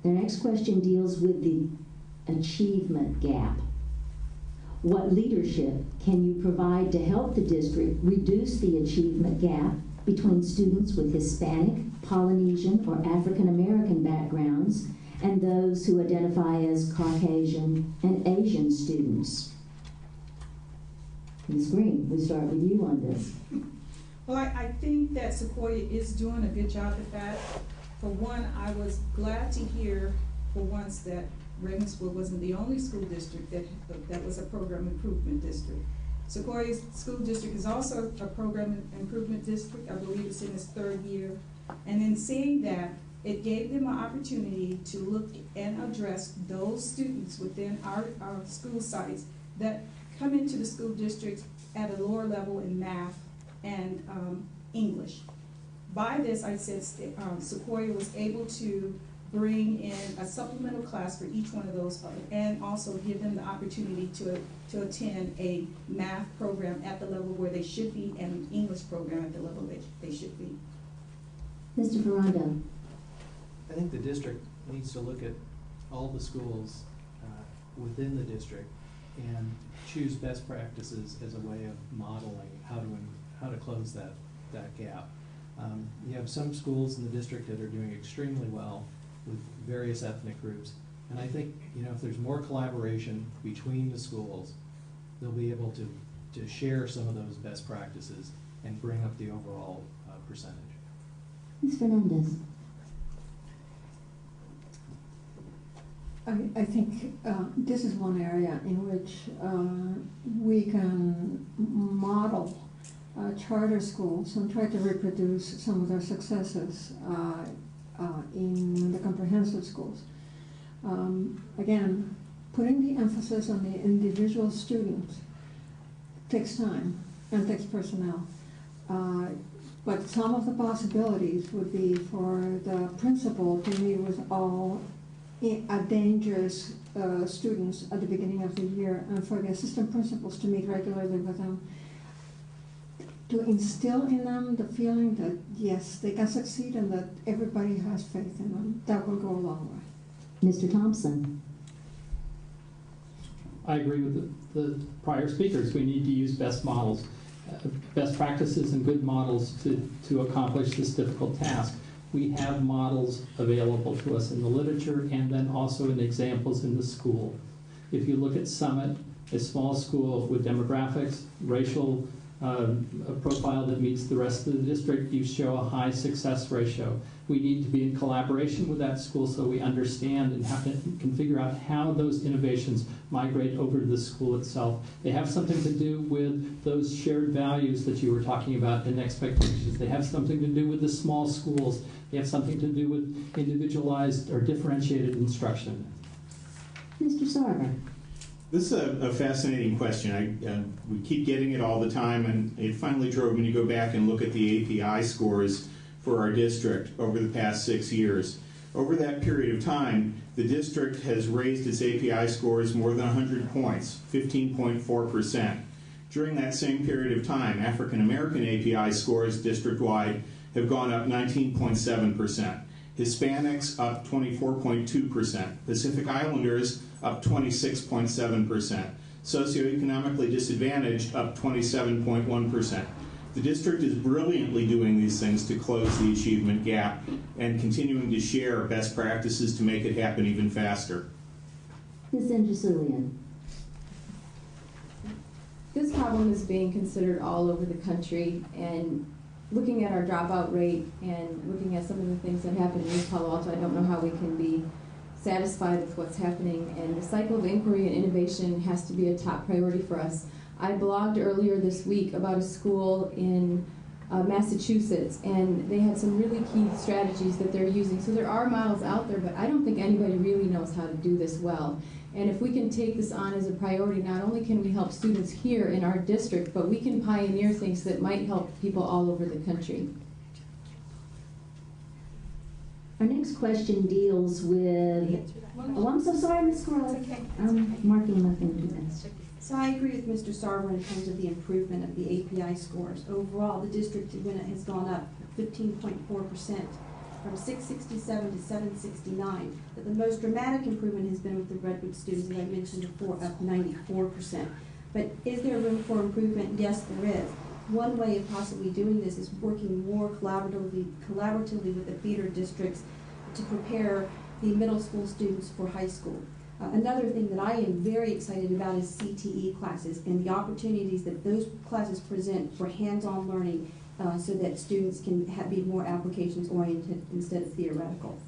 The next question deals with the achievement gap. What leadership can you provide to help the district reduce the achievement gap between students with Hispanic, Polynesian, or African American backgrounds and those who identify as Caucasian and Asian students? Ms. Green, we start with you on this. Well, I think that Sequoia is doing a good job at that. For one, I was glad to hear for once that Ravenswood wasn't the only school district that was a program improvement district. Sequoia School District is also a program improvement district. I believe it's in its 3rd year. And in seeing that, it gave them an opportunity to look and address those students within our school sites that come into the school district at a lower level in math and English. By this, I said Sequoia was able to bring in a supplemental class for each one of those and also give them the opportunity to attend a math program at the level where they should be and an English program at the level they should be. Mr. Ferrando. I think the district needs to look at all the schools within the district and choose best practices as a way of modeling how to close that gap. You have some schools in the district that are doing extremely well with various ethnic groups, and I think if there's more collaboration between the schools, they'll be able to share some of those best practices and bring up the overall percentage. Ms. Fernandez. I think this is one area in which we can model charter schools and try to reproduce some of their successes in the comprehensive schools. Again, putting the emphasis on the individual student takes time and takes personnel. But some of the possibilities would be for the principal to meet with all dangerous students at the beginning of the year, and for the assistant principals to meet regularly with them, to instill in them the feeling that yes, they can succeed and that everybody has faith in them. That will go a long way. Mr. Thompson. I agree with the prior speakers. We need to use best models, best practices and good models to accomplish this difficult task. We have models available to us in the literature and then also in examples in the school. If you look at Summit, a small school with demographics, racial profile that meets the rest of the district, you show a high success ratio. We need to be in collaboration with that school so we understand and can figure out how those innovations migrate over to the school itself. They have something to do with those shared values that you were talking about and expectations. They have something to do with the small schools. They have something to do with individualized or differentiated instruction. Mr. Sarver. This is a fascinating question. We keep getting it all the time, and it finally drove me to go back and look at the API scores for our district over the past 6 years. Over that period of time, the district has raised its API scores more than 100 points, 15.4%. During that same period of time, African American API scores district-wide have gone up 19.7%. Hispanics up 24.2%. Pacific Islanders up 26.7%. Socioeconomically disadvantaged up 27.1%. The district is brilliantly doing these things to close the achievement gap and continuing to share best practices to make it happen even faster. Ms. Andrew. This problem is being considered all over the country, and looking at our dropout rate and looking at some of the things that happen in East Palo Alto, I don't know how we can be satisfied with what's happening, and the cycle of inquiry and innovation has to be a top priority for us. I blogged earlier this week about a school in Massachusetts, and they had some really key strategies that they're using. So there are models out there, but I don't think anybody really knows how to do this well. And if we can take this on as a priority, not only can we help students here in our district, but we can pioneer things that might help people all over the country. Our next question deals with, oh, I'm so sorry, Ms. Squirrel. Okay. I'm marking my finger. So I agree with Mr. Sarver in terms of the improvement of the API scores. Overall, the district has gone up 15.4%. from 667 to 769. But the most dramatic improvement has been with the Redwood students, as I mentioned before, up 94%. But is there room for improvement? Yes, there is. One way of possibly doing this is working more collaboratively with the feeder districts to prepare the middle school students for high school. Another thing that I am very excited about is CTE classes and the opportunities that those classes present for hands-on learning so that students can be more applications oriented instead of theoretical.